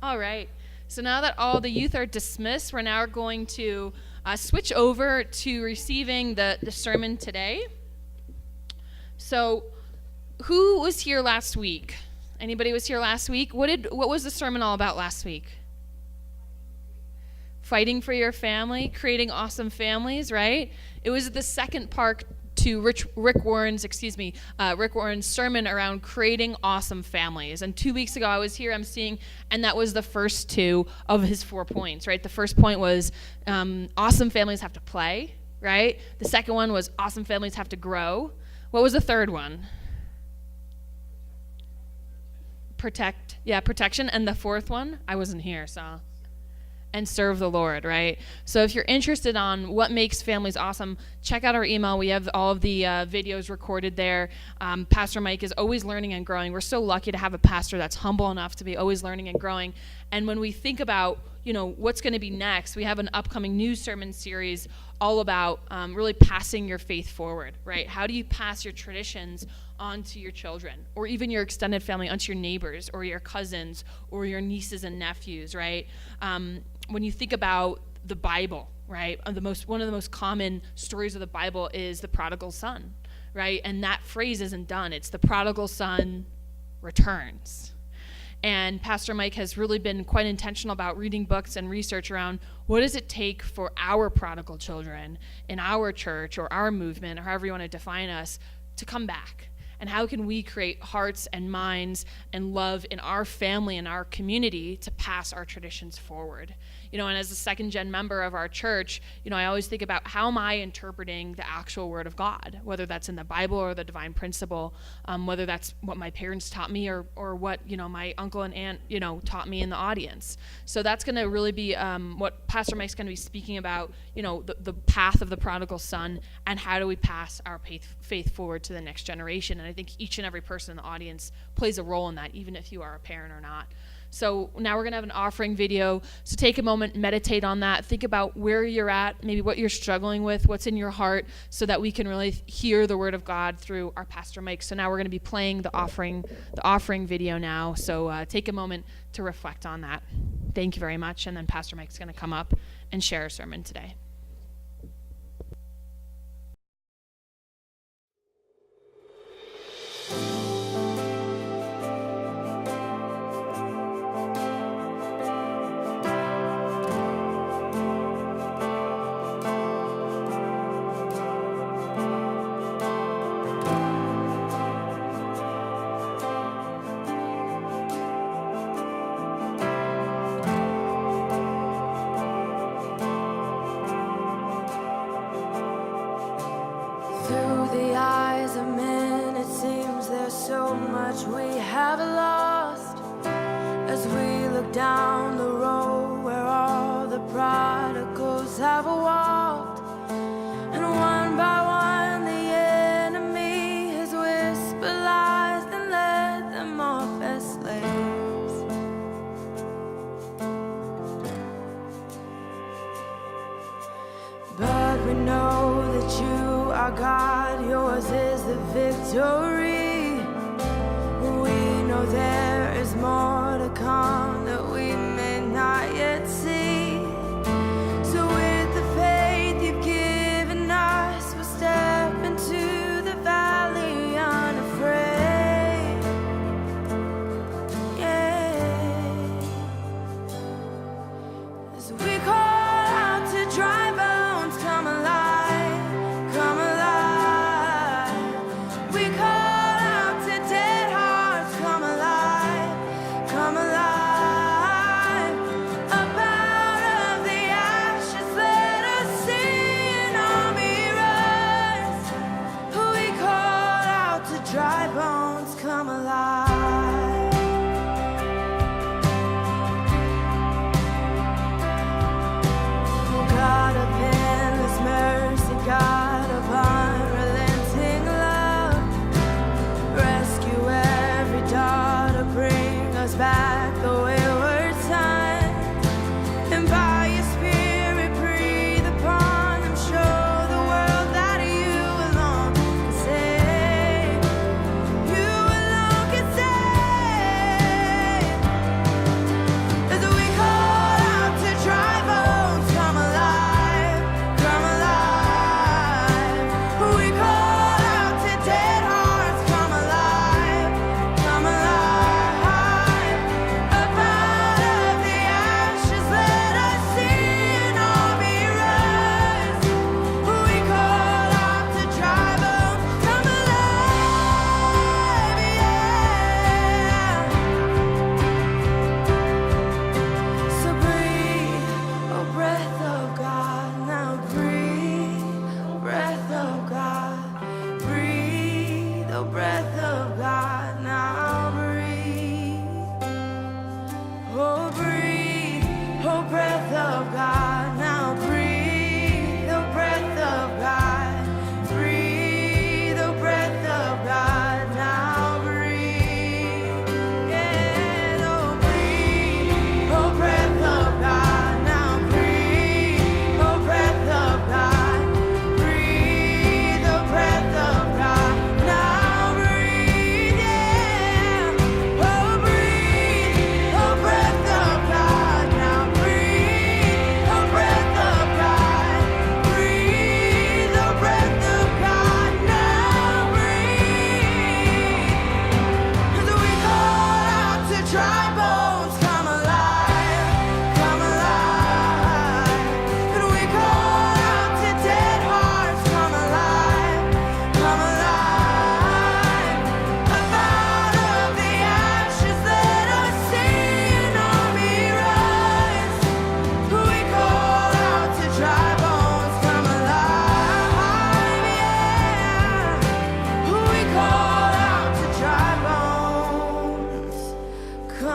All right. So now that all the youth are dismissed, we're now going to switch over to receiving the sermon today. So who was here last week? Anybody was here last week? What was the sermon all about last week? Fighting for your family, creating awesome families, right? It was the second part to Rick Warren's sermon around creating awesome families. And 2 weeks ago I was here emceeing, and that was the first two of his 4 points, right? The first point was awesome families have to play, right? The second one was awesome families have to grow. What was the third one? Protection. And the fourth one, I wasn't here, so. And serve the Lord, right? So if you're interested on what makes families awesome, check out our email. We have all of the videos recorded there. Pastor Mike is always learning and growing. We're so lucky to have a pastor that's humble enough to be always learning and growing. And when we think about, what's going to be next, we have an upcoming new sermon series all about really passing your faith forward, right? How do you pass your traditions onto your children, or even your extended family, onto your neighbors or your cousins or your nieces and nephews, right? When you think about the Bible, right, one of the most common stories of the Bible is the prodigal son, right? And that phrase isn't done. It's the prodigal son returns. And Pastor Mike has really been quite intentional about reading books and research around what does it take for our prodigal children in our church or our movement, or however you want to define us, to come back. And how can we create hearts and minds and love in our family and our community to pass our traditions forward? And as a second-gen member of our church, I always think about how am I interpreting the actual Word of God, whether that's in the Bible or the divine principle, whether that's what my parents taught me or what, my uncle and aunt, taught me in the audience. So that's going to really be what Pastor Mike's going to be speaking about, the path of the prodigal son and how do we pass our faith forward to the next generation. And I think each and every person in the audience plays a role in that, even if you are a parent or not. So now we're going to have an offering video. So take a moment, meditate on that. Think about where you're at, maybe what you're struggling with, what's in your heart, so that we can really hear the Word of God through our Pastor Mike. So now we're going to be playing the offering video now. So take a moment to reflect on that. Thank you very much. And then Pastor Mike's going to come up and share a sermon today. Down the road where all the prodigals have walked, and one by one the enemy has whispered lies and led them off as slaves. But we know that you are God, yours is the victory. We know there is more to come that we may not yet see. So with the faith you've given us, we'll step into the valley unafraid. Yeah. As we call out to dry bones, come alive, come alive. We call out to dead hearts, come alive, come alive. Up out of the ashes, let us see an army rise. We call out to dry bones, come alive. Oh God of endless mercy, God of unrelenting love, rescue every daughter, bring us back the wayward son, and by your spirit breathe upon them, show the world that you alone can save. You alone can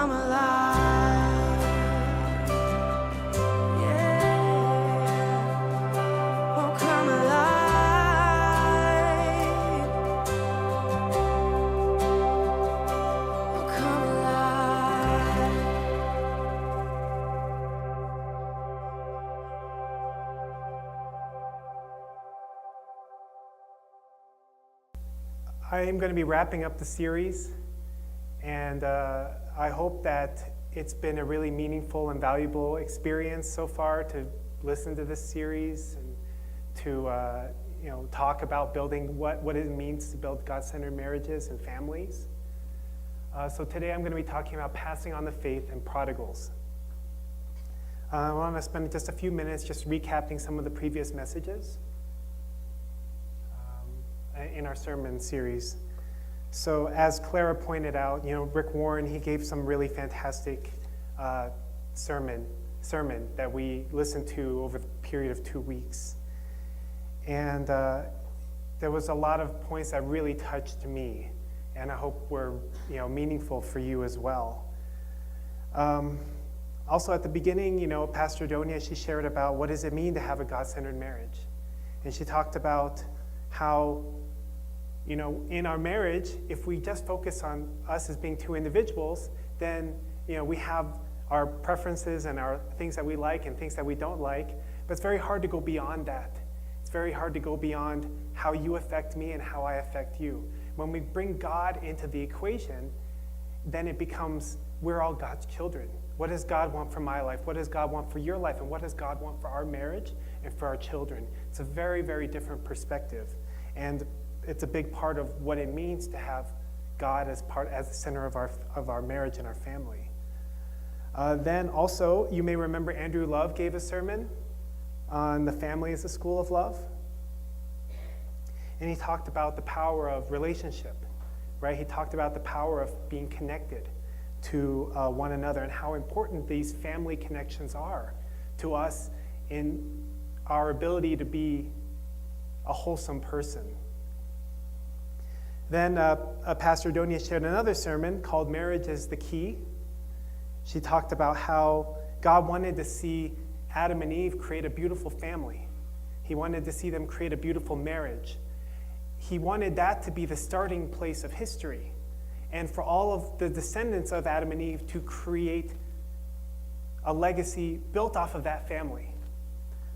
come alive. Yeah, oh, come alive. Oh, come alive. I am going to be wrapping up the series, and I hope that it's been a really meaningful and valuable experience so far to listen to this series and to talk about building what it means to build God-centered marriages and families. So today I'm going to be talking about passing on the faith and prodigals. I want to spend just a few minutes just recapping some of the previous messages in our sermon series. So as Clara pointed out, Rick Warren, he gave some really fantastic sermon that we listened to over the period of 2 weeks. And there was a lot of points that really touched me, and I hope were meaningful for you as well. Also at the beginning, Pastor Donia, she shared about what does it mean to have a God-centered marriage. And she talked about how in our marriage, if we just focus on us as being two individuals, then we have our preferences and our things that we like and things that we don't like, but it's very hard to go beyond that. It's very hard to go beyond how you affect me and how I affect you. When we bring God into the equation, then it becomes, we're all God's children. What does God want for my life? What does God want for your life? And what does God want for our marriage and for our children? It's a very, very different perspective. And it's a big part of what it means to have God as the center of our marriage and our family. Then also, you may remember Andrew Love gave a sermon on the family as a school of love. And he talked about the power of relationship, right? He talked about the power of being connected to one another and how important these family connections are to us in our ability to be a wholesome person. Then Pastor Donia shared another sermon called Marriage is the Key. She talked about how God wanted to see Adam and Eve create a beautiful family. He wanted to see them create a beautiful marriage. He wanted that to be the starting place of history, and for all of the descendants of Adam and Eve to create a legacy built off of that family.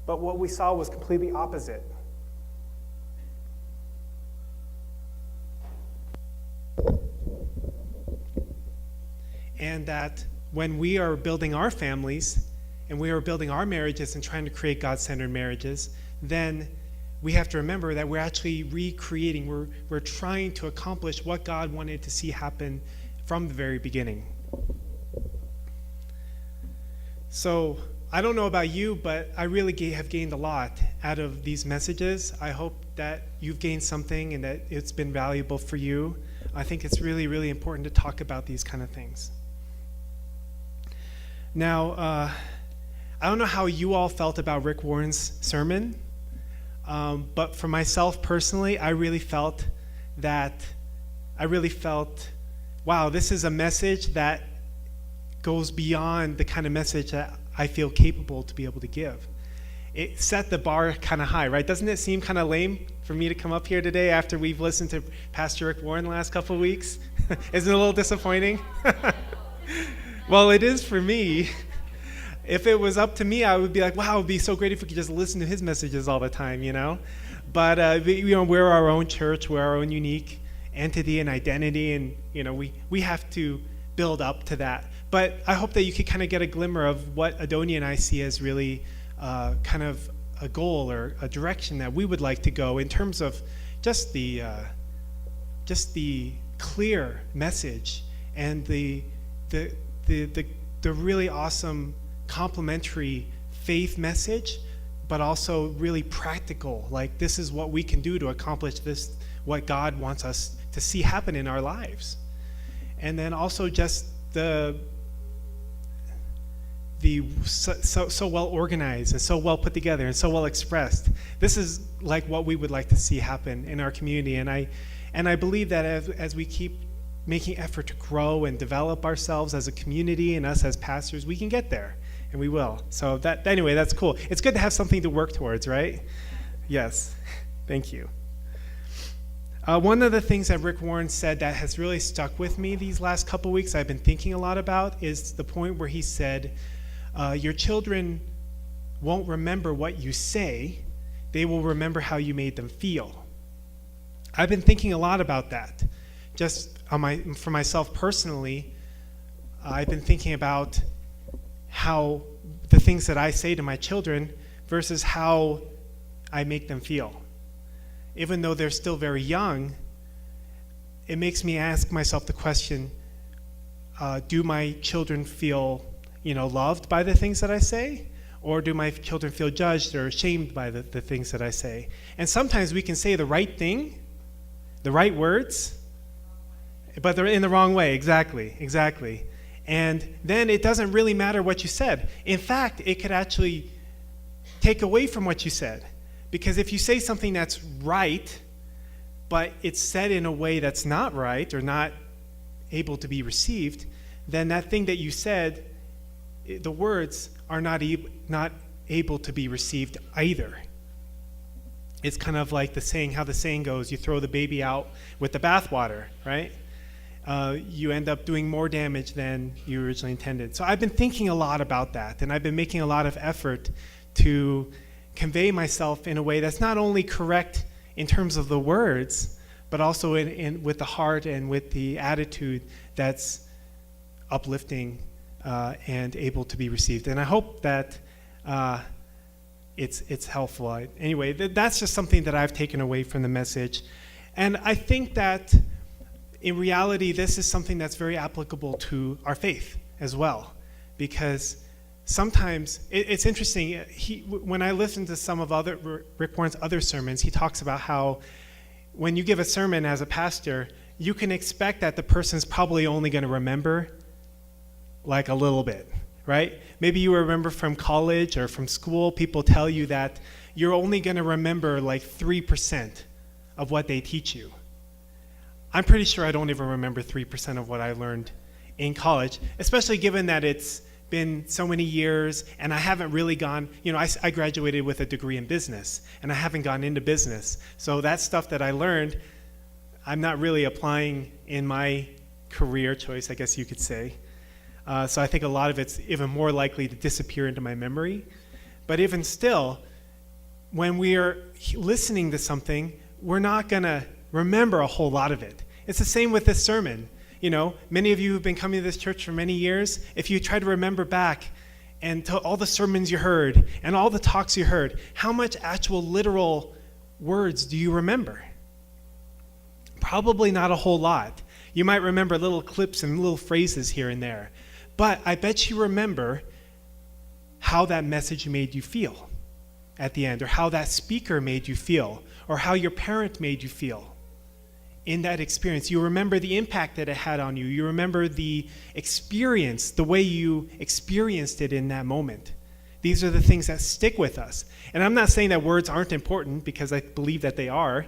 But what we saw was completely opposite. And that when we are building our families and we are building our marriages and trying to create God-centered marriages, then we have to remember that we're actually recreating, we're trying to accomplish what God wanted to see happen from the very beginning. So I don't know about you, but I really have gained a lot out of these messages. I hope that you've gained something and that it's been valuable for you. I think it's really, really important to talk about these kind of things. Now, I don't know how you all felt about Rick Warren's sermon, but for myself personally, I really felt, wow, this is a message that goes beyond the kind of message that I feel capable to be able to give. It set the bar kind of high, right? Doesn't it seem kind of lame for me to come up here today after we've listened to Pastor Rick Warren the last couple of weeks? Isn't it a little disappointing? Well, it is for me. If it was up to me, I would be like, wow, it would be so great if we could just listen to his messages all the time, But, we're our own church. We're our own unique entity and identity, and, we have to build up to that. But I hope that you could kind of get a glimmer of what Adonia and I see as really kind of a goal or a direction that we would like to go in terms of just the clear message and the really awesome complementary faith message, but also really practical. Like, this is what we can do to accomplish this, what God wants us to see happen in our lives. And then also just the so well organized and so well put together and so well expressed. This is like what we would like to see happen in our community. And I believe that as we keep making effort to grow and develop ourselves as a community and us as pastors, we can get there, and we will. So anyway, that's cool. It's good to have something to work towards, right? Yes. Thank you. One of the things that Rick Warren said that has really stuck with me these last couple weeks, I've been thinking a lot about, is the point where he said, your children won't remember what you say, they will remember how you made them feel. I've been thinking a lot about that. Just for myself personally, I've been thinking about how the things that I say to my children versus how I make them feel. Even though they're still very young, it makes me ask myself the question, do my children feel, loved by the things that I say? Or do my children feel judged or ashamed by the things that I say? And sometimes we can say the right thing, the right words, but they're in the wrong way. Exactly. And then it doesn't really matter what you said. In fact, it could actually take away from what you said. Because if you say something that's right, but it's said in a way that's not right or not able to be received, then that thing that you said, the words are not able to be received either. It's kind of like how the saying goes, you throw the baby out with the bathwater, right? You end up doing more damage than you originally intended. So I've been thinking a lot about that, and I've been making a lot of effort to convey myself in a way that's not only correct in terms of the words, but also with the heart and with the attitude that's uplifting and able to be received. And I hope that it's helpful. Anyway, that's just something that I've taken away from the message. And I think that in reality, this is something that's very applicable to our faith as well, because sometimes it's interesting. When I listen to some of Rick Warren's other sermons, he talks about how when you give a sermon as a pastor, you can expect that the person's probably only going to remember like a little bit, right? Maybe you remember from college or from school, people tell you that you're only going to remember like 3% of what they teach you. I'm pretty sure I don't even remember 3% of what I learned in college, especially given that it's been so many years and I haven't really gone, I graduated with a degree in business and I haven't gone into business. So that stuff that I learned, I'm not really applying in my career choice, I guess you could say. So I think a lot of it's even more likely to disappear into my memory. But even still, when we are listening to something, we're not going to remember a whole lot of it. It's the same with this sermon. Many of you who've been coming to this church for many years, if you try to remember back and to all the sermons you heard and all the talks you heard, how much actual literal words do you remember? Probably not a whole lot. You might remember little clips and little phrases here and there. But I bet you remember how that message made you feel at the end, or how that speaker made you feel, or how your parent made you feel in that experience. You remember the impact that it had on you. You remember the experience, the way you experienced it in that moment. These are the things that stick with us. And I'm not saying that words aren't important, because I believe that they are,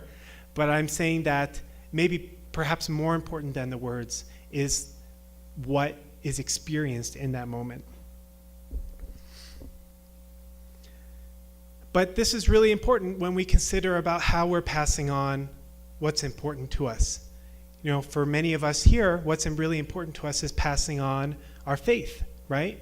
but I'm saying that maybe perhaps more important than the words is what is experienced in that moment. But this is really important when we consider about how we're passing on what's important to us. For many of us here, what's really important to us is passing on our faith, right?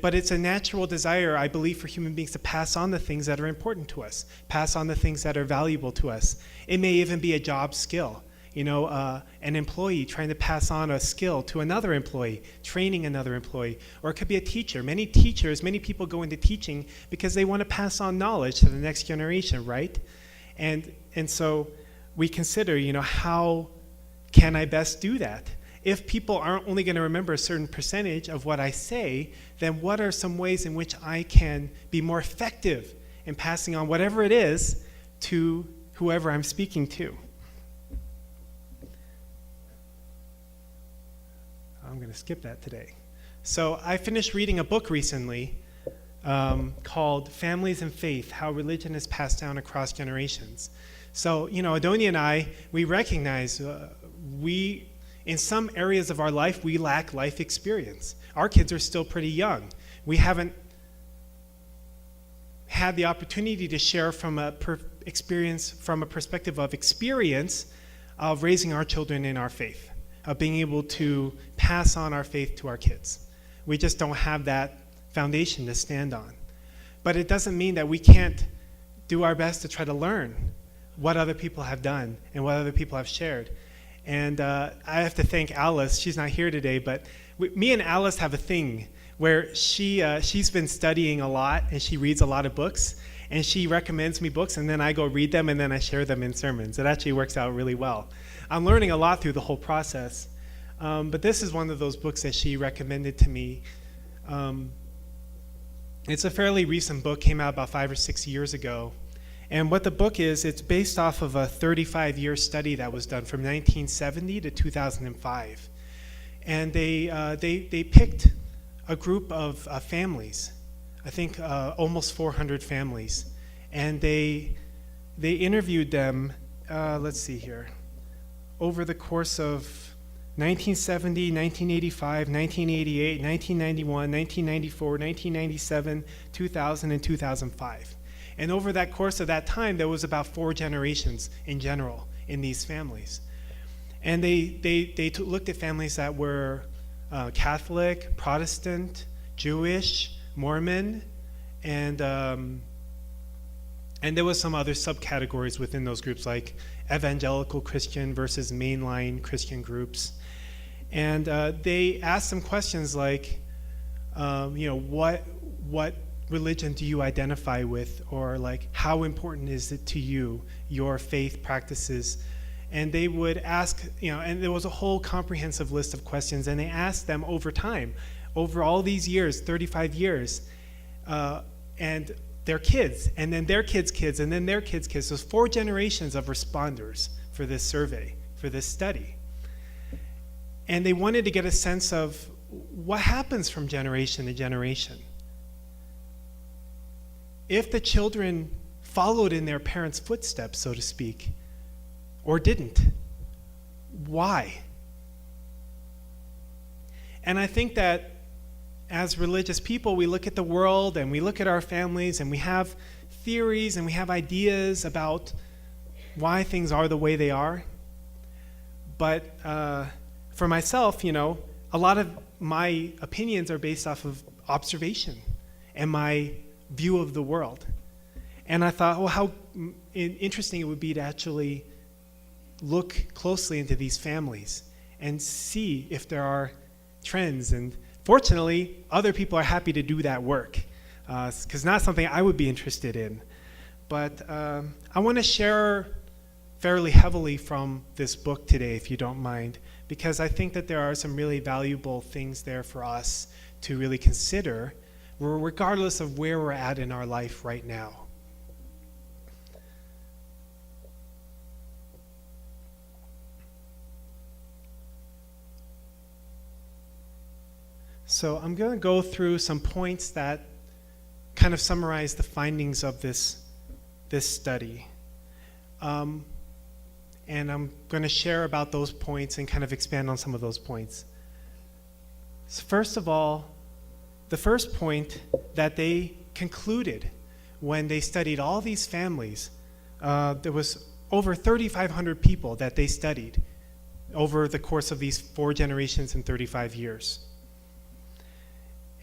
But it's a natural desire, I believe, for human beings to pass on the things that are important to us, pass on the things that are valuable to us. It may even be a job skill. An employee trying to pass on a skill to another employee, training another employee. Or it could be a teacher. Many people go into teaching because they want to pass on knowledge to the next generation, right? And so we consider, how can I best do that? If people aren't only going to remember a certain percentage of what I say, then what are some ways in which I can be more effective in passing on whatever it is to whoever I'm speaking to? I'm going to skip that today. So I finished reading a book recently called Families and Faith, How Religion is Passed Down Across Generations. So, Adonia and I, we recognize in some areas of our life, we lack life experience. Our kids are still pretty young. We haven't had the opportunity to share from a perspective of experience of raising our children in our faith, of being able to pass on our faith to our kids. We just don't have that foundation to stand on. But it doesn't mean that we can't do our best to try to learn what other people have done and what other people have shared. And I have to thank Alice. She's not here today, but me and Alice have a thing where she's been studying a lot, and she reads a lot of books, and she recommends me books, and then I go read them, and then I share them in sermons. It actually works out really well. I'm learning a lot through the whole process. But this is one of those books that she recommended to me. It's a fairly recent book, came out about 5 or 6 years ago. And what the book is, it's based off of a 35-year study that was done from 1970 to 2005. And they picked a group of families, I think almost 400 families. And they interviewed them, let's see here, over the course of 1970, 1985, 1988, 1991, 1994, 1997, 2000, and 2005. And over that course of that time, there was about 4 generations in general in these families. And they looked at families that were Catholic, Protestant, Jewish, Mormon, and there was some other subcategories within those groups, like evangelical Christian versus mainline Christian groups. And they asked some questions like, what religion do you identify with, or like, how important is it to you, your faith practices? And they would ask, and there was a whole comprehensive list of questions, and they asked them over time, over all these years, 35 years, and their kids, and then their kids' kids, and then their kids' kids. So 4 generations of responders for this survey, for this study. And they wanted to get a sense of what happens from generation to generation. If the children followed in their parents' footsteps, so to speak, or didn't, why? And I think that as religious people, we look at the world and we look at our families and we have theories and we have ideas about why things are the way they are. But for myself, a lot of my opinions are based off of observation and my view of the world. And I thought, well, how interesting it would be to actually look closely into these families and see if there are trends. And fortunately, other people are happy to do that work, because it's not something I would be interested in. But I want to share fairly heavily from this book today, if you don't mind, because I think that there are some really valuable things there for us to really consider, regardless of where we're at in our life right now. So I'm going to go through some points that kind of summarize the findings of this study. And I'm going to share about those points and kind of expand on some of those points. So first of all, the first point that they concluded when they studied all these families, there was over 3,500 people that they studied over the course of these 4 generations in 35 years.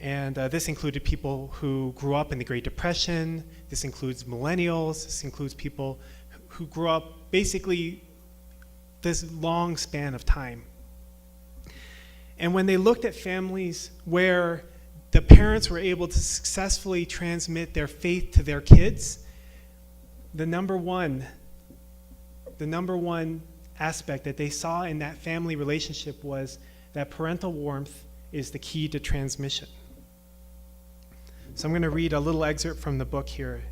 And this included people who grew up in the Great Depression. This includes millennials. This includes people who grew up basically this long span of time. And when they looked at families where the parents were able to successfully transmit their faith to their kids, the number one aspect that they saw in that family relationship was that parental warmth is the key to transmission. So I'm going to read a little excerpt from the book here.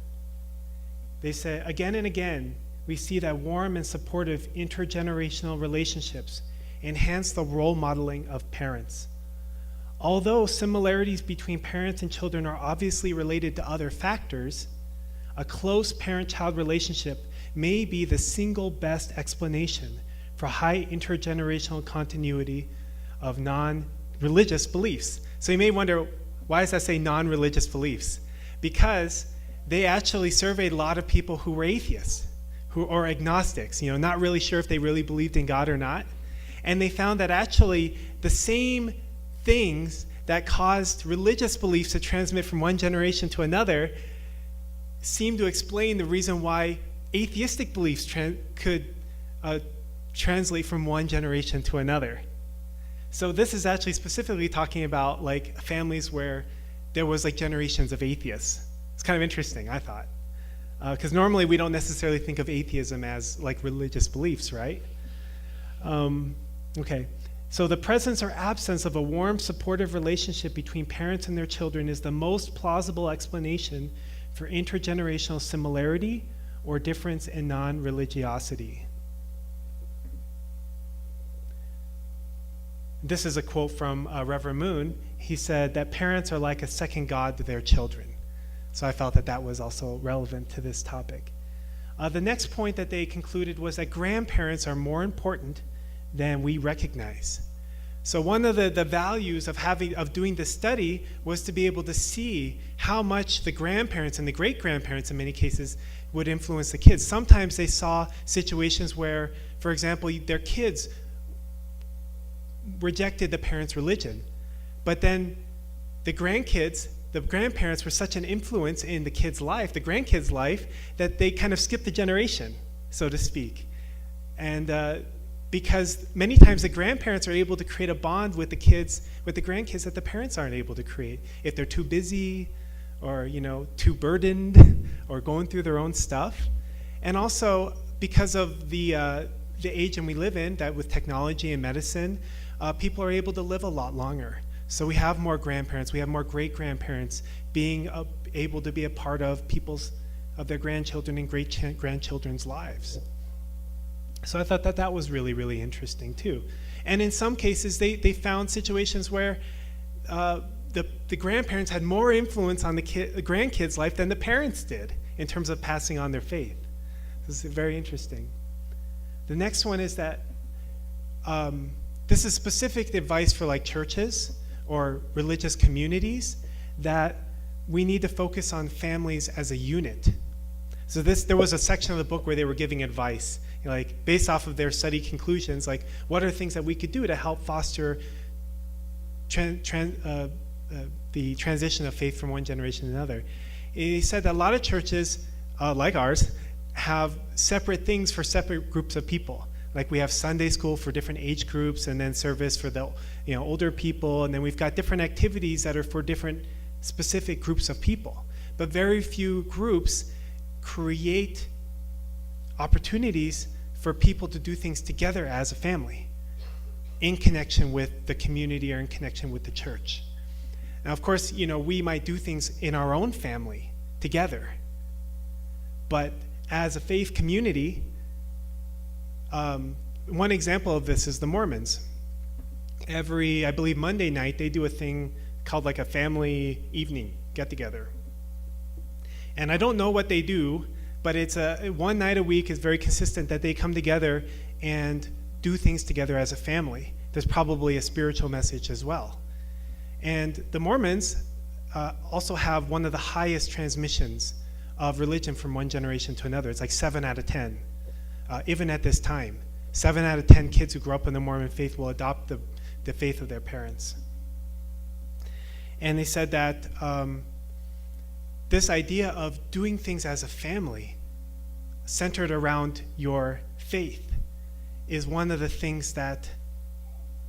They say, again and again, we see that warm and supportive intergenerational relationships enhance the role modeling of parents. Although similarities between parents and children are obviously related to other factors, a close parent-child relationship may be the single best explanation for high intergenerational continuity of non-religious beliefs. So you may wonder, why does that say non-religious beliefs? Because they actually surveyed a lot of people who were atheists, or agnostics, not really sure if they really believed in God or not. And they found that actually the same things that caused religious beliefs to transmit from one generation to another seem to explain the reason why atheistic beliefs could translate from one generation to another. So this is actually specifically talking about like families where there was like generations of atheists. It's kind of interesting, I thought. Because normally we don't necessarily think of atheism as like religious beliefs, right? Okay. So the presence or absence of a warm, supportive relationship between parents and their children is the most plausible explanation for intergenerational similarity or difference in non-religiosity. This is a quote from Reverend Moon. He said that parents are like a second God to their children. So I felt that that was also relevant to this topic. The next point that they concluded was that grandparents are more important than we recognize. So one of the values of doing this study was to be able to see how much the grandparents and the great-grandparents in many cases would influence the kids. Sometimes they saw situations where, for example, their kids rejected the parents' religion, but then the grandparents were such an influence in the kid's life, the grandkid's life, that they kind of skipped a generation, so to speak. And because many times the grandparents are able to create a bond with the grandkids that the parents aren't able to create if they're too busy or too burdened or going through their own stuff. And also because of the age we live in, that with technology and medicine, people are able to live a lot longer. So we have more grandparents, we have more great-grandparents being able to be a part of their grandchildren and great-grandchildren's lives. So I thought that was really, really interesting too. And in some cases, they found situations where the grandparents had more influence on the grandkids' life than the parents did in terms of passing on their faith. This is very interesting. The next one is that this is specific advice for like churches or religious communities, that we need to focus on families as a unit. So there was a section of the book where they were giving advice, like based off of their study conclusions, like what are things that we could do to help foster the transition of faith from one generation to another. He said that a lot of churches, like ours, have separate things for separate groups of people. Like we have Sunday school for different age groups, and then service for the older people, and then we've got different activities that are for different specific groups of people. But very few groups create opportunities for people to do things together as a family in connection with the community or in connection with the church. Now, of course, we might do things in our own family together, but as a faith community, one example of this is the Mormons. Every, I believe, Monday night, they do a thing called like a family evening get-together. And I don't know what they do, but it's one night a week is very consistent that they come together and do things together as a family. There's probably a spiritual message as well. And the Mormons also have one of the highest transmissions of religion from one generation to another. It's like 7 out of 10. Even at this time, 7 out of 10 kids who grow up in the Mormon faith will adopt the faith of their parents. And they said that this idea of doing things as a family centered around your faith is one of the things that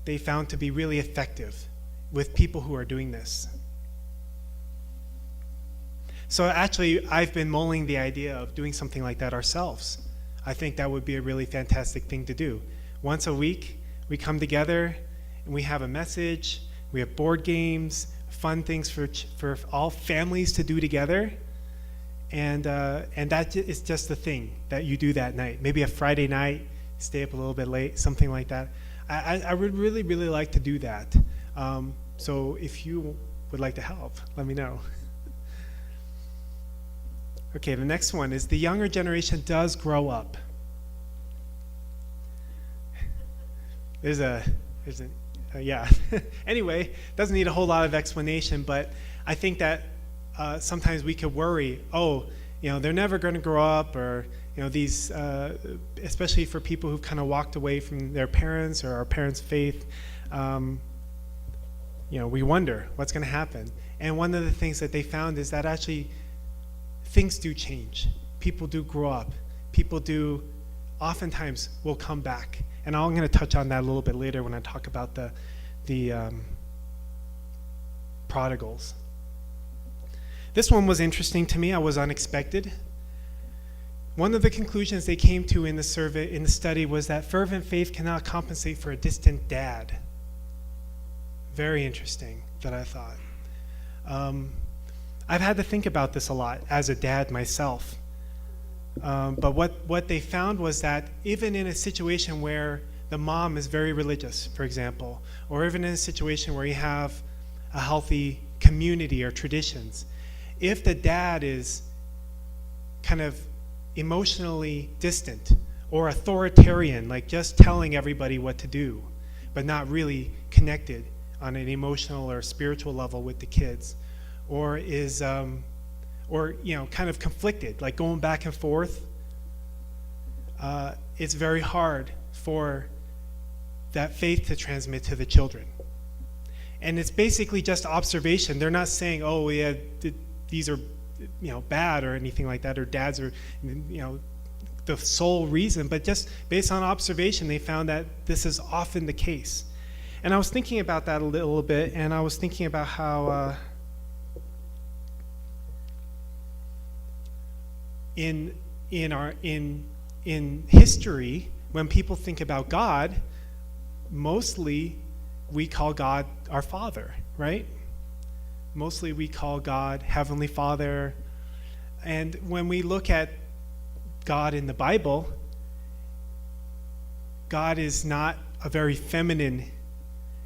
they found to be really effective with people who are doing this. So actually, I've been mulling the idea of doing something like that ourselves. I think that would be a really fantastic thing to do. Once a week, we come together and we have a message, we have board games, fun things for all families to do together, and that is just the thing that you do that night. Maybe a Friday night, stay up a little bit late, something like that. I would really, really like to do that. So if you would like to help, let me know. Okay, the next one is the younger generation does grow up. yeah. Anyway, doesn't need a whole lot of explanation, but I think that sometimes we could worry, they're never going to grow up, or these, especially for people who've kind of walked away from their parents or our parents' faith, we wonder what's going to happen. And one of the things that they found is that actually things do change. People do grow up. People do oftentimes will come back. And I'm going to touch on that a little bit later when I talk about the prodigals. This one was interesting to me. I was unexpected. One of the conclusions they came to in the study was that fervent faith cannot compensate for a distant dad. Very interesting, that I thought. I've had to think about this a lot as a dad myself. But what they found was that even in a situation where the mom is very religious, for example, or even in a situation where you have a healthy community or traditions, if the dad is kind of emotionally distant or authoritarian, like just telling everybody what to do, but not really connected on an emotional or spiritual level with the kids, or is kind of conflicted, like going back and forth, it's very hard for that faith to transmit to the children. And it's basically just observation. They're not saying, oh yeah, these are bad or anything like that, or dads are the sole reason, but just based on observation, they found that this is often the case. And I was thinking about that a little bit, and I was thinking about how in history, when people think about God, mostly we call God our Father, right? Mostly we call God Heavenly Father. And when we look at God in the Bible, God is not a very feminine,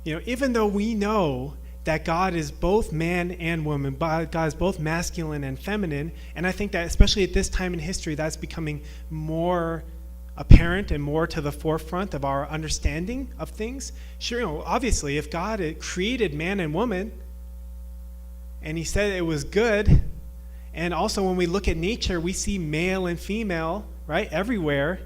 even though we know that God is both man and woman, God is both masculine and feminine, and I think that especially at this time in history, that's becoming more apparent and more to the forefront of our understanding of things. Sure, obviously, if God had created man and woman, and he said it was good, and also when we look at nature, we see male and female, right, everywhere.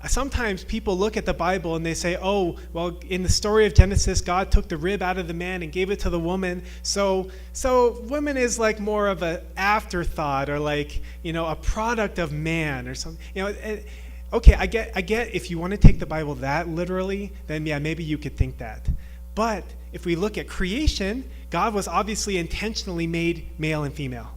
Sometimes people look at the Bible and they say, oh, well, in the story of Genesis, God took the rib out of the man and gave it to the woman. So woman is like more of an afterthought, or like, a product of man or something. Okay, I get if you want to take the Bible that literally, then yeah, maybe you could think that. But if we look at creation, God was obviously intentionally made male and female.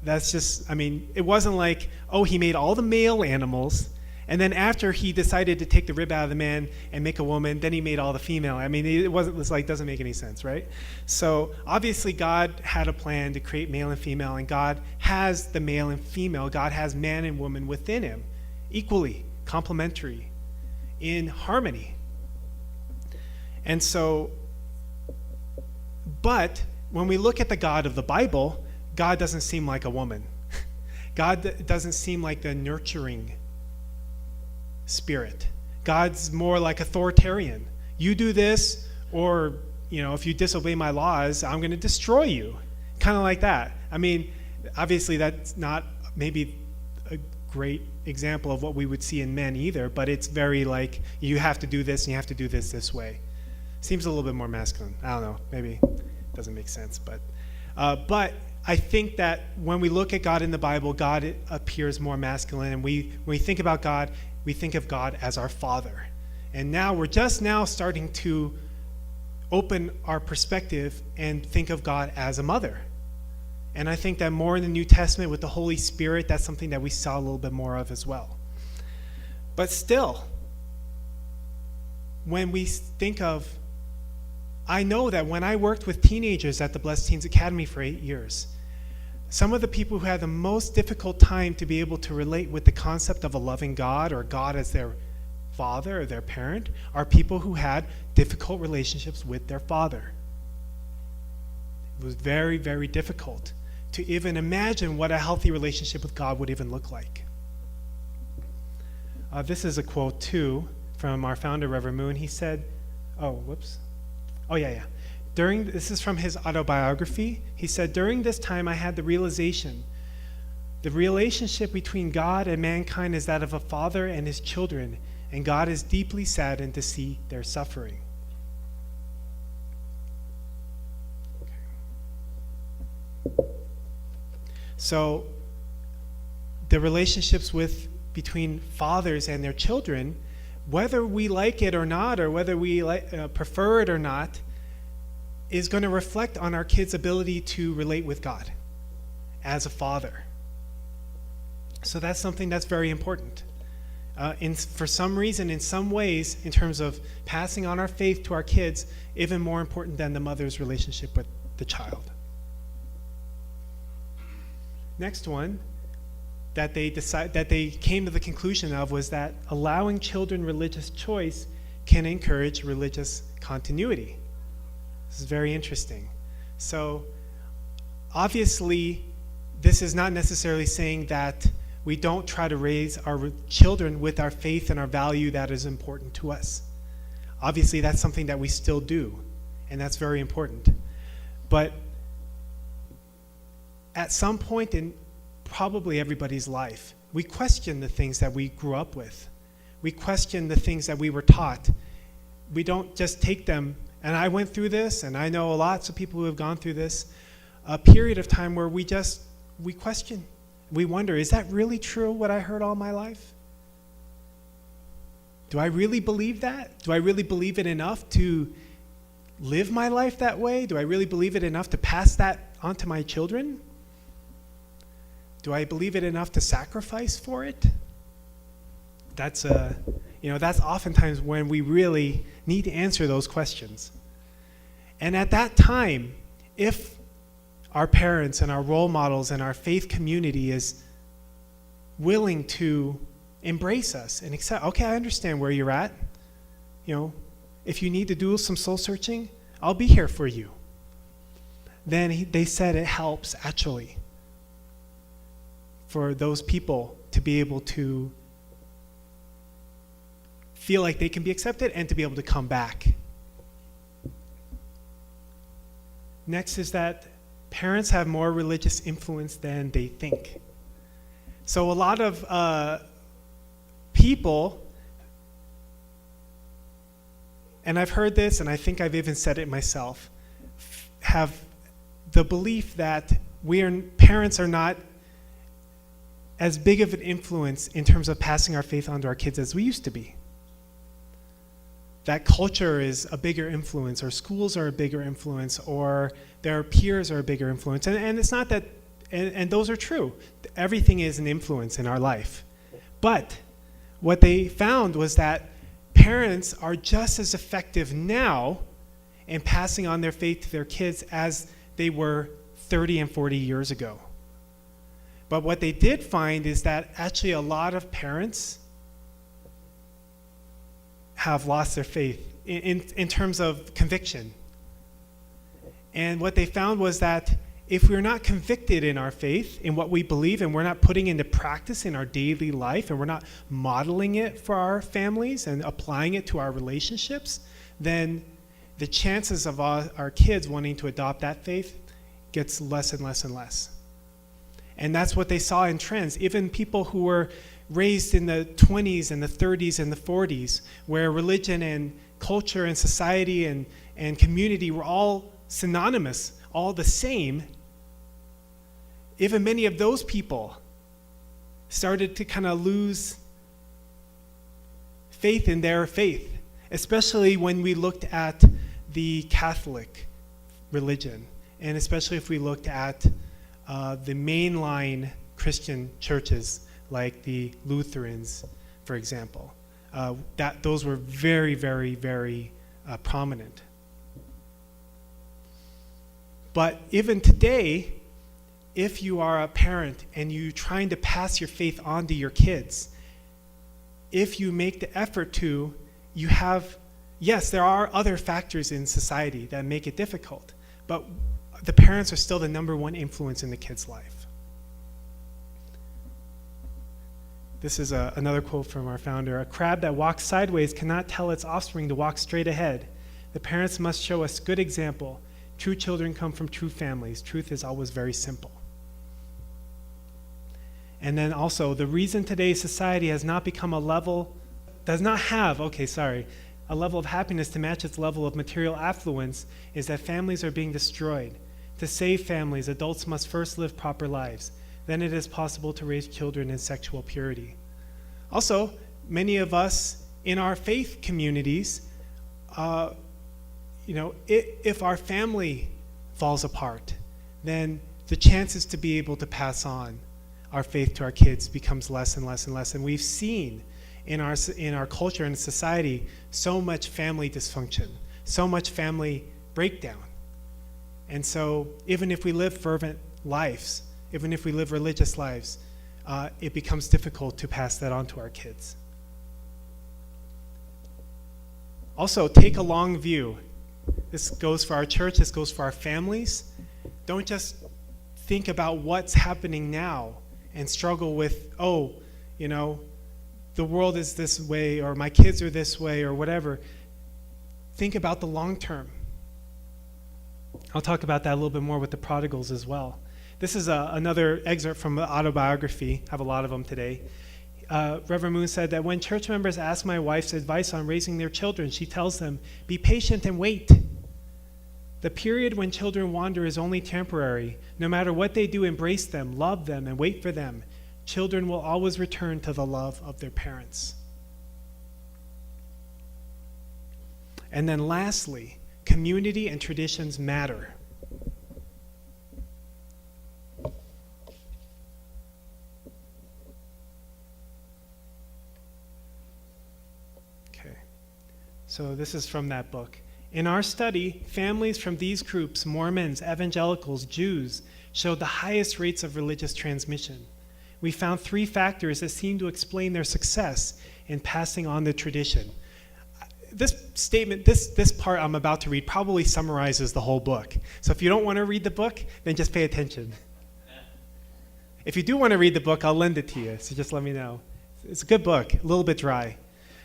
That's just, it wasn't like, oh, he made all the male animals, and then after he decided to take the rib out of the man and make a woman, then he made all the female. It's like, doesn't make any sense, right? So obviously God had a plan to create male and female, and God has the male and female. God has man and woman within him, equally complementary, in harmony. And so, but when we look at the God of the Bible, God doesn't seem like a woman. God doesn't seem like the nurturing spirit. God's more like authoritarian. You do this, or if you disobey my laws, I'm going to destroy you. Kind of like that. Obviously that's not maybe a great example of what we would see in men either, but it's very like, you have to do this and you have to do this way. Seems a little bit more masculine. I don't know, maybe it doesn't make sense, but I think that when we look at God in the Bible, God appears more masculine, and when we think about God, we think of God as our Father. And now we're just now starting to open our perspective and think of God as a mother. And I think that more in the New Testament with the Holy Spirit, that's something that we saw a little bit more of as well. But still, when we think of, I know that when I worked with teenagers at the Blessed Teens Academy for 8 years, some of the people who had the most difficult time to be able to relate with the concept of a loving God, or God as their father or their parent, are people who had difficult relationships with their father. It was very, very difficult to even imagine what a healthy relationship with God would even look like. This is a quote too from our founder, Reverend Moon. He said, this is from his autobiography. He said, during this time I had the realization, the relationship between God and mankind is that of a father and his children, and God is deeply saddened to see their suffering. So the relationships between fathers and their children, whether we like it or not, or whether we prefer it or not, is going to reflect on our kids' ability to relate with God as a father. So that's something that's very important. For some reason, in some ways, in terms of passing on our faith to our kids, even more important than the mother's relationship with the child. Next one that they came to the conclusion of was that allowing children religious choice can encourage religious continuity. This is very interesting. So obviously, this is not necessarily saying that we don't try to raise our children with our faith and our value that is important to us. Obviously, that's something that we still do, and that's very important. But at some point in probably everybody's life, we question the things that we grew up with. We question the things that we were taught. We don't just take them, and I went through this, and I know lots of people who have gone through this, a period of time where we question. We wonder, is that really true, what I heard all my life? Do I really believe that? Do I really believe it enough to live my life that way? Do I really believe it enough to pass that on to my children? Do I believe it enough to sacrifice for it? That's oftentimes when we really need to answer those questions. And at that time, if our parents and our role models and our faith community is willing to embrace us and accept, okay, I understand where you're at. If you need to do some soul searching, I'll be here for you. Then they said it helps actually for those people to be able to feel like they can be accepted and to be able to come back. Next is that parents have more religious influence than they think. So a lot of people, and I've heard this, and I think I've even said it myself, have the belief that parents are not as big of an influence in terms of passing our faith on to our kids as we used to be. That culture is a bigger influence, or schools are a bigger influence, or their peers are a bigger influence. And it's not that, and those are true. Everything is an influence in our life. But what they found was that parents are just as effective now in passing on their faith to their kids as they were 30 and 40 years ago. But what they did find is that actually a lot of parents have lost their faith in terms of conviction. And what they found was that if we're not convicted in our faith, in what we believe, and we're not putting into practice in our daily life, and we're not modeling it for our families and applying it to our relationships, then the chances of our kids wanting to adopt that faith gets less and less and less. And that's what they saw in trends. Even people who were raised in the 20s and the 30s and the 40s, where religion and culture and society and community were all synonymous, all the same, even many of those people started to kind of lose faith in their faith, especially when we looked at the Catholic religion, and especially if we looked at the mainline Christian churches like the Lutherans, for example. Those were very, very, very prominent. But even today, if you are a parent and you're trying to pass your faith on to your kids, if you make the effort to, yes, there are other factors in society that make it difficult, but the parents are still the number one influence in the kid's life. This is another quote from our founder. A crab that walks sideways cannot tell its offspring to walk straight ahead. The parents must show us good example. True children come from true families. Truth is always very simple. And then also, the reason today's society has not become a level of happiness to match its level of material affluence is that families are being destroyed. To save families, adults must first live proper lives. Then it is possible to raise children in sexual purity. Also, many of us in our faith communities, if our family falls apart, then the chances to be able to pass on our faith to our kids becomes less and less and less. And we've seen in our culture and society so much family dysfunction, so much family breakdown. And so even if we live fervent lives, even if we live religious lives, it becomes difficult to pass that on to our kids. Also, take a long view. This goes for our church, this goes for our families. Don't just think about what's happening now and struggle with, the world is this way, or my kids are this way, or whatever. Think about the long term. I'll talk about that a little bit more with the Prodigals as well. This is another excerpt from the autobiography. I have a lot of them today. Reverend Moon said that when church members ask my wife's advice on raising their children, she tells them, be patient and wait. The period when children wander is only temporary. No matter what they do, embrace them, love them, and wait for them. Children will always return to the love of their parents. And then lastly, community and traditions matter. Okay, so this is from that book. In our study, families from these groups, Mormons, evangelicals, Jews, showed the highest rates of religious transmission. We found 3 factors that seem to explain their success in passing on the tradition. This statement, this part I'm about to read probably summarizes the whole book. So if you don't want to read the book, then just pay attention. If you do want to read the book, I'll lend it to you, so just let me know. It's a good book, a little bit dry.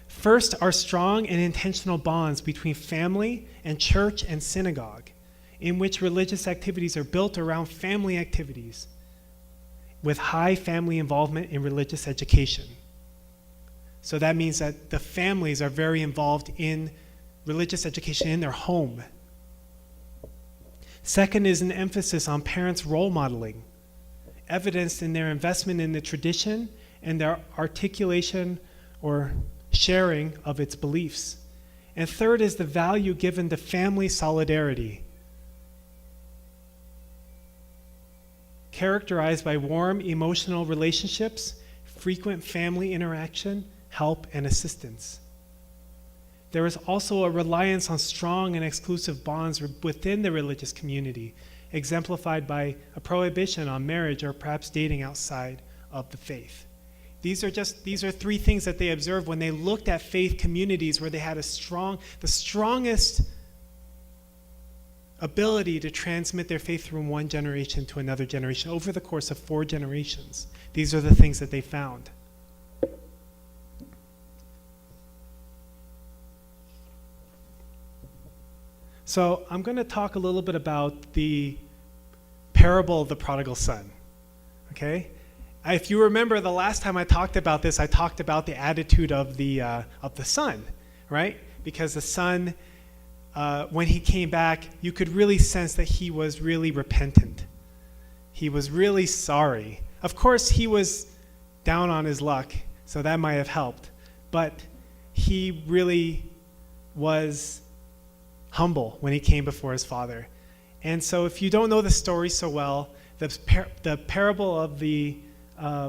First are strong and intentional bonds between family and church and synagogue, in which religious activities are built around family activities, with high family involvement in religious education. So that means that the families are very involved in religious education in their home. Second is an emphasis on parents' role modeling, evidenced in their investment in the tradition and their articulation or sharing of its beliefs. And third is the value given to family solidarity, characterized by warm emotional relationships, frequent family interaction, help, and assistance. There is also a reliance on strong and exclusive bonds within the religious community, exemplified by a prohibition on marriage or perhaps dating outside of the faith. These are 3 things that they observed when they looked at faith communities where they had the strongest ability to transmit their faith from one generation to another generation over the course of 4 generations. These are the things that they found. So I'm going to talk a little bit about the parable of the prodigal son. Okay? If you remember the last time I talked about this, I talked about the attitude of the son, right? Because the son, when he came back, you could really sense that he was really repentant. He was really sorry. Of course, he was down on his luck, so that might have helped. But he really was humble when he came before his father. And so if you don't know the story so well, the parable of the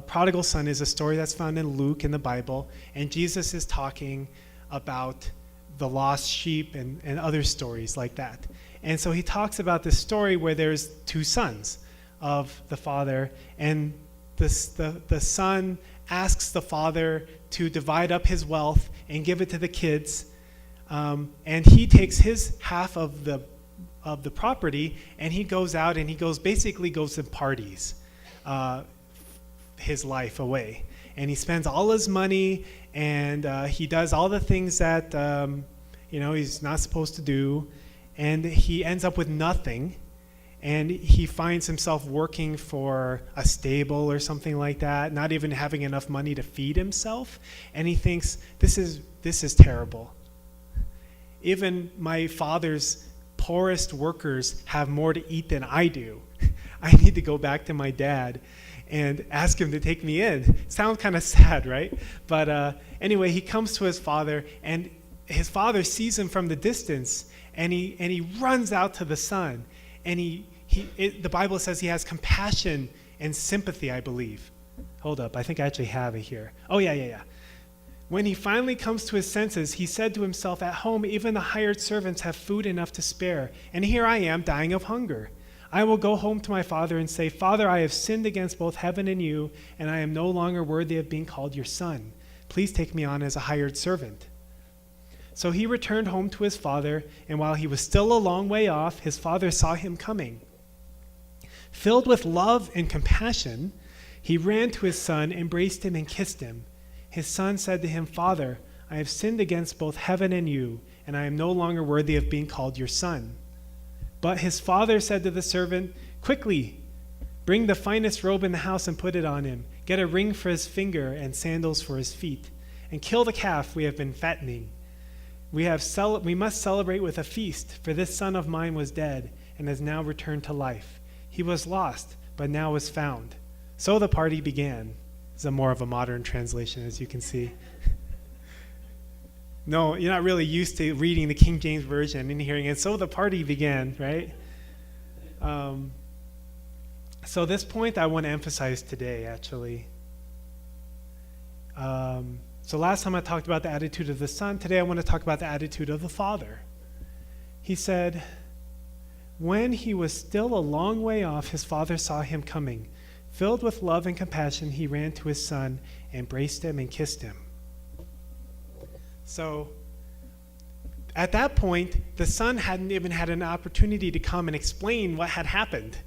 prodigal son is a story that's found in Luke in the Bible, and Jesus is talking about the lost sheep and other stories like that. And so he talks about this story where there's 2 sons of the father, and the son asks the father to divide up his wealth and give it to the kids, and he takes his half of the property, and he goes out and he basically goes and parties his life away. And he spends all his money, and he does all the things that he's not supposed to do, and he ends up with nothing. And he finds himself working for a stable or something like that, not even having enough money to feed himself. And he thinks, this is terrible. Even my father's poorest workers have more to eat than I do. I need to go back to my dad and ask him to take me in. Sounds kind of sad, right? But anyway, he comes to his father, and his father sees him from the distance, and he runs out to the son. And the Bible says he has compassion and sympathy, I believe. Hold up, I think I actually have it here. Oh, yeah. When he finally comes to his senses, he said to himself, at home, even the hired servants have food enough to spare, and here I am dying of hunger. I will go home to my father and say, Father, I have sinned against both heaven and you, and I am no longer worthy of being called your son. Please take me on as a hired servant. So he returned home to his father, and while he was still a long way off, his father saw him coming. Filled with love and compassion, he ran to his son, embraced him, and kissed him. His son said to him, Father, I have sinned against both heaven and you, and I am no longer worthy of being called your son. But his father said to the servant, Quickly, bring the finest robe in the house and put it on him. Get a ring for his finger and sandals for his feet. And kill the calf we have been fattening. We must celebrate with a feast, for this son of mine was dead and has now returned to life. He was lost, but now is found. So the party began. It's more of a modern translation, as you can see. No, you're not really used to reading the King James Version and hearing it. So the party began, right? So this point I want to emphasize today, actually. So last time I talked about the attitude of the son. Today I want to talk about the attitude of the father. He said, when he was still a long way off, his father saw him coming. Filled with love and compassion, he ran to his son, embraced him, and kissed him. So at that point, the son hadn't even had an opportunity to come and explain what had happened.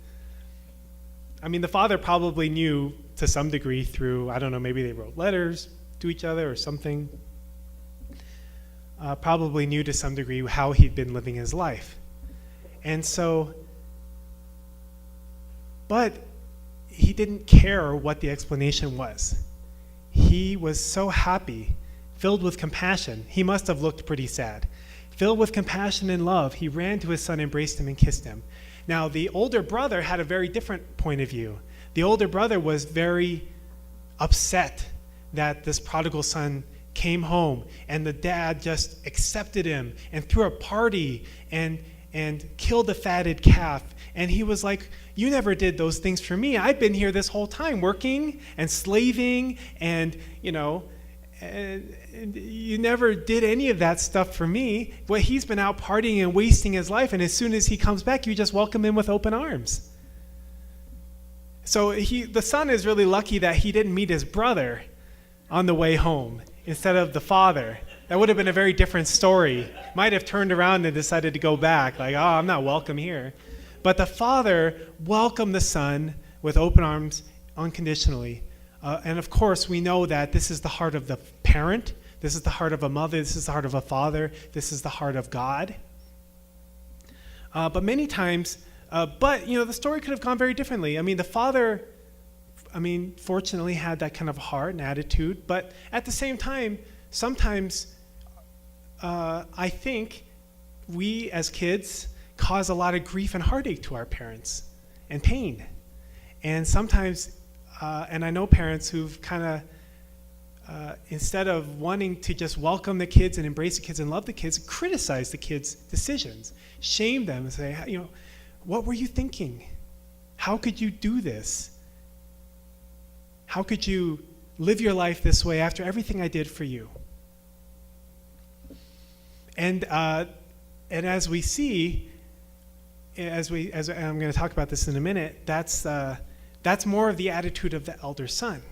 I mean, the father probably knew to some degree through, I don't know, maybe they wrote letters to each other or something. Probably knew to some degree how he'd been living his life. And so, but he didn't care what the explanation was. He was so happy, filled with compassion. He must have looked pretty sad. Filled with compassion and love, he ran to his son, embraced him, and kissed him. Now, the older brother had a very different point of view. The older brother was very upset that this prodigal son came home, and the dad just accepted him and threw a party and killed the fatted calf. And he was like, you never did those things for me. I've been here this whole time working and slaving and you never did any of that stuff for me. Well, he's been out partying and wasting his life, and as soon as he comes back, you just welcome him with open arms. So the son is really lucky that he didn't meet his brother on the way home instead of the father. That would have been a very different story. Might have turned around and decided to go back, like, oh, I'm not welcome here. But the father welcomed the son with open arms unconditionally. And of course, we know that this is the heart of the parent. This is the heart of a mother. This is the heart of a father. This is the heart of God. But many times, the story could have gone very differently. I mean, the father, fortunately had that kind of heart and attitude. But at the same time, sometimes I think we as kids cause a lot of grief and heartache to our parents and pain. And sometimes, and I know parents who've kind of, instead of wanting to just welcome the kids and embrace the kids and love the kids, criticize the kids' decisions, shame them and say, what were you thinking? How could you do this? How could you live your life this way after everything I did for you? And as we see, as I'm going to talk about this in a minute, that's more of the attitude of the elder son.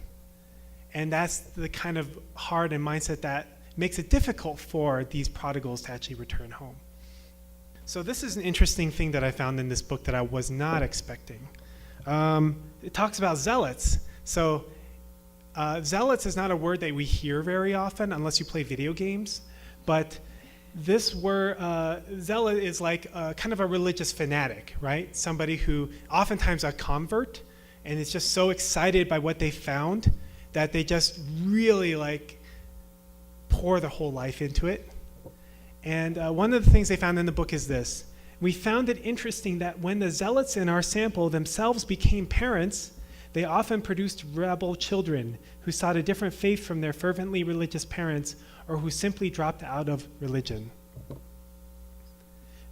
And that's the kind of heart and mindset that makes it difficult for these prodigals to actually return home. So this is an interesting thing that I found in this book that I was not expecting. It talks about zealots. So zealots is not a word that we hear very often unless you play video games, but this word, zealot, is like kind of a religious fanatic, right? Somebody who, oftentimes a convert, and is just so excited by what they found that they just really like pour their whole life into it. And one of the things they found in the book is this. We found it interesting that when the zealots in our sample themselves became parents, they often produced rebel children who sought a different faith from their fervently religious parents, or who simply dropped out of religion.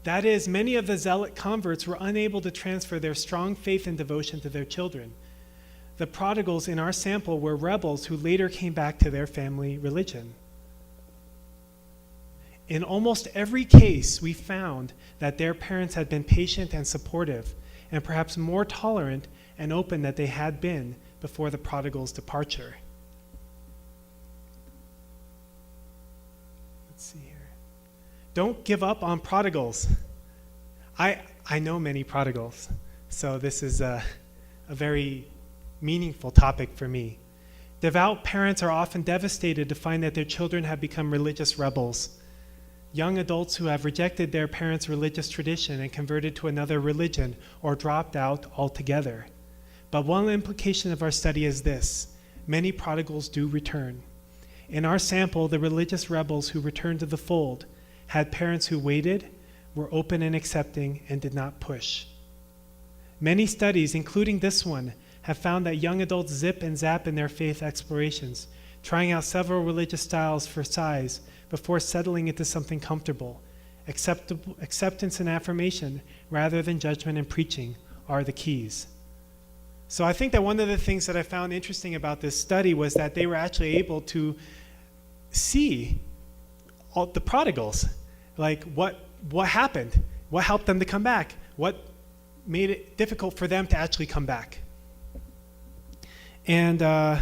That is, many of the zealot converts were unable to transfer their strong faith and devotion to their children. The prodigals in our sample were rebels who later came back to their family religion. In almost every case, we found that their parents had been patient and supportive, and perhaps more tolerant and open than they had been before the prodigal's departure. Let's see here. Don't give up on prodigals. I know many prodigals, so this is a very meaningful topic for me. Devout parents are often devastated to find that their children have become religious rebels. Young adults who have rejected their parents' religious tradition and converted to another religion or dropped out altogether. But one implication of our study is this: many prodigals do return. In our sample, the religious rebels who returned to the fold had parents who waited, were open and accepting, and did not push. Many studies, including this one, have found that young adults zip and zap in their faith explorations, trying out several religious styles for size before settling into something comfortable. Acceptance and affirmation, rather than judgment and preaching, are the keys. So I think that one of the things that I found interesting about this study was that they were actually able to see all the prodigals, like what happened, what helped them to come back, what made it difficult for them to actually come back. And the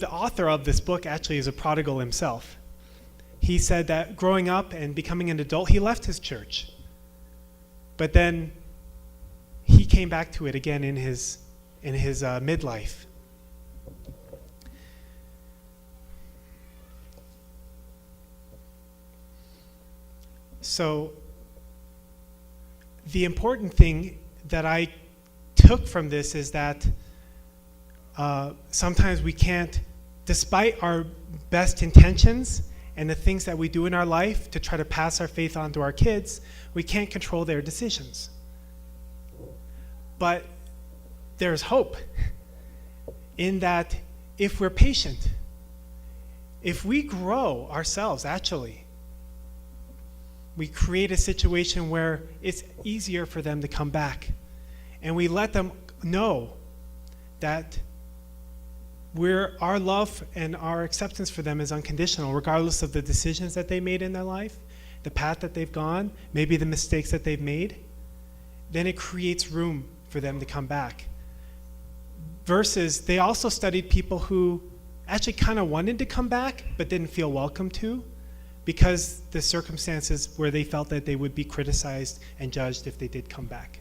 author of this book actually is a prodigal himself. He said that growing up and becoming an adult, he left his church. But then he came back to it again in his midlife. So the important thing that I took from this is that sometimes we can't, despite our best intentions and the things that we do in our life to try to pass our faith on to our kids, we can't control their decisions. But there's hope in that if we're patient, if we grow ourselves, actually, we create a situation where it's easier for them to come back. And we let them know that our love and our acceptance for them is unconditional, regardless of the decisions that they made in their life, the path that they've gone, maybe the mistakes that they've made. Then it creates room for them to come back. Versus, they also studied people who actually kind of wanted to come back, but didn't feel welcome to, because the circumstances where they felt that they would be criticized and judged if they did come back.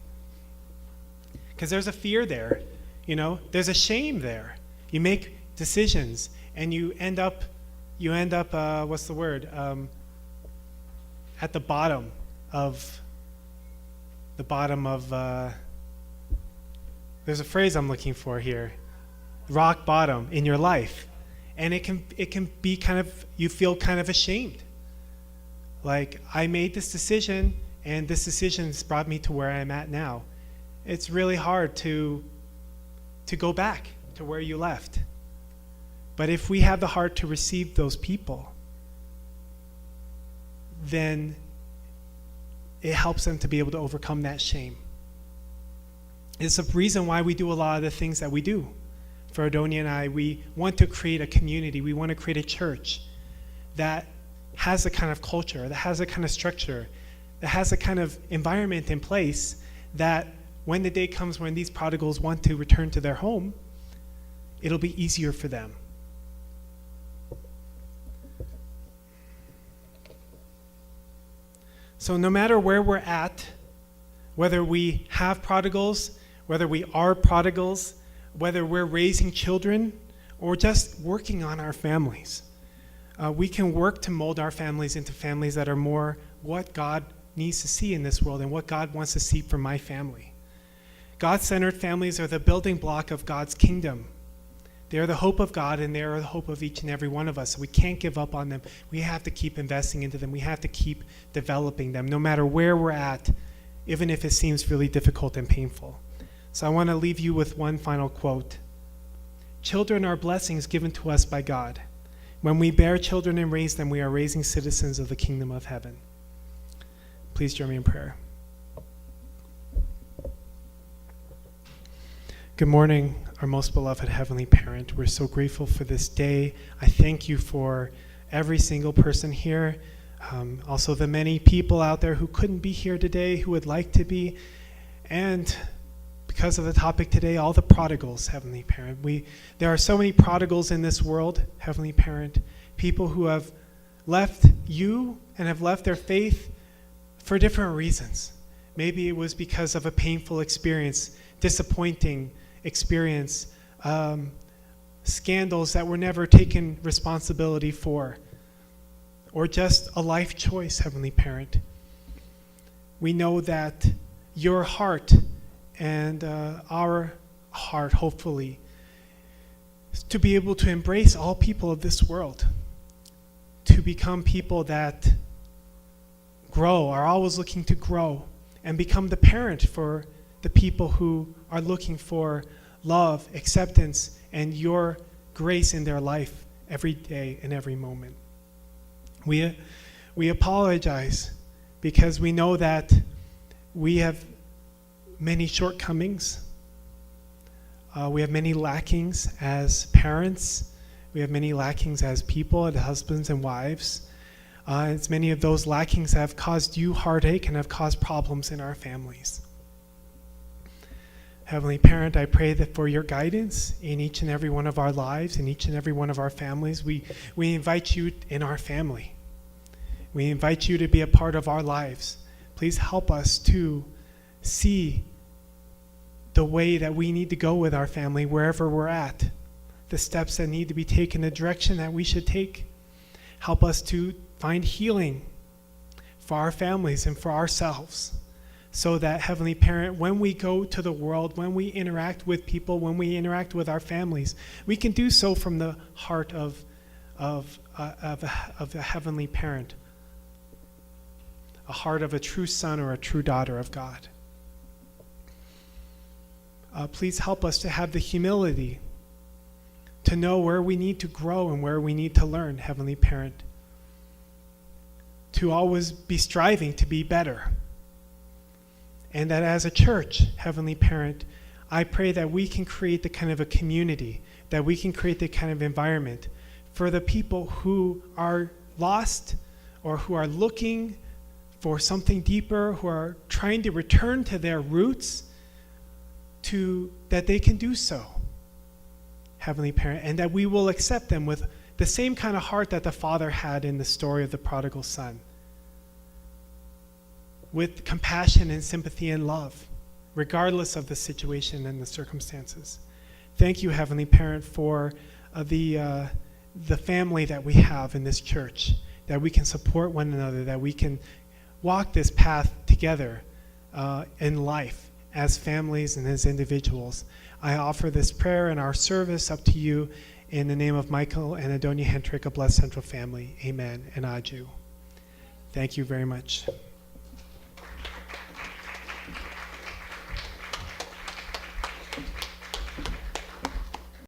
Because there's a fear there, there's a shame there. You make decisions and you end up what's the word? At the bottom of there's a phrase I'm looking for here. Rock bottom in your life. And it can be kind of, you feel kind of ashamed. Like, I made this decision and this decision has brought me to where I'm at now. It's really hard to go back to where you left. But if we have the heart to receive those people, then it helps them to be able to overcome that shame. It's a reason why we do a lot of the things that we do. For Adonia and I, we want to create a community. We want to create a church that has a kind of culture, that has a kind of structure, that has a kind of environment in place that when the day comes when these prodigals want to return to their home, it'll be easier for them. So no matter where we're at, whether we have prodigals, whether we are prodigals, whether we're raising children, or just working on our families. We can work to mold our families into families that are more what God needs to see in this world and what God wants to see for my family. God-centered families are the building block of God's kingdom. They are the hope of God, and they are the hope of each and every one of us. So we can't give up on them. We have to keep investing into them. We have to keep developing them, no matter where we're at, even if it seems really difficult and painful. So I want to leave you with one final quote. Children are blessings given to us by God. When we bear children and raise them, we are raising citizens of the kingdom of heaven. Please join me in prayer. Good morning, our most beloved Heavenly Parent. We're so grateful for this day. I thank you for every single person here, also the many people out there who couldn't be here today, who would like to be, and because of the topic today, all the prodigals, Heavenly Parent. There are so many prodigals in this world, Heavenly Parent, people who have left you and have left their faith for different reasons. Maybe it was because of a painful experience, disappointing experience, scandals that were never taken responsibility for, or just a life choice, Heavenly Parent. We know that your heart and our heart, hopefully, is to be able to embrace all people of this world, to become people that grow, are always looking to grow, and become the parent for the people who are looking for love, acceptance, and your grace in their life every day and every moment. We apologize because we know that we have many shortcomings. We have many lackings as parents. We have many lackings as people, as husbands and wives. It's many of those lackings have caused you heartache and have caused problems in our families. Heavenly Parent, I pray that for your guidance in each and every one of our lives, in each and every one of our families, we invite you in our family. We invite you to be a part of our lives. Please help us to see the way that we need to go with our family wherever we're at, the steps that need to be taken, the direction that we should take. Help us to find healing for our families and for ourselves, so that, Heavenly Parent, when we go to the world, when we interact with people, when we interact with our families, we can do so from the heart of the Heavenly Parent, a heart of a true son or a true daughter of God. Please help us to have the humility to know where we need to grow and where we need to learn, Heavenly Parent, to always be striving to be better. And that as a church, Heavenly Parent, I pray that we can create the kind of a community, that we can create the kind of environment for the people who are lost or who are looking for something deeper, who are trying to return to their roots, that they can do so, Heavenly Parent, and that we will accept them with the same kind of heart that the Father had in the story of the prodigal son, with compassion and sympathy and love, regardless of the situation and the circumstances. Thank you, Heavenly Parent, for the family that we have in this church, that we can support one another, that we can walk this path together in life as families and as individuals. I offer this prayer and our service up to you in the name of Michael and Adonia Hendrick, a Blessed Central family. Amen and Aju. Thank you very much.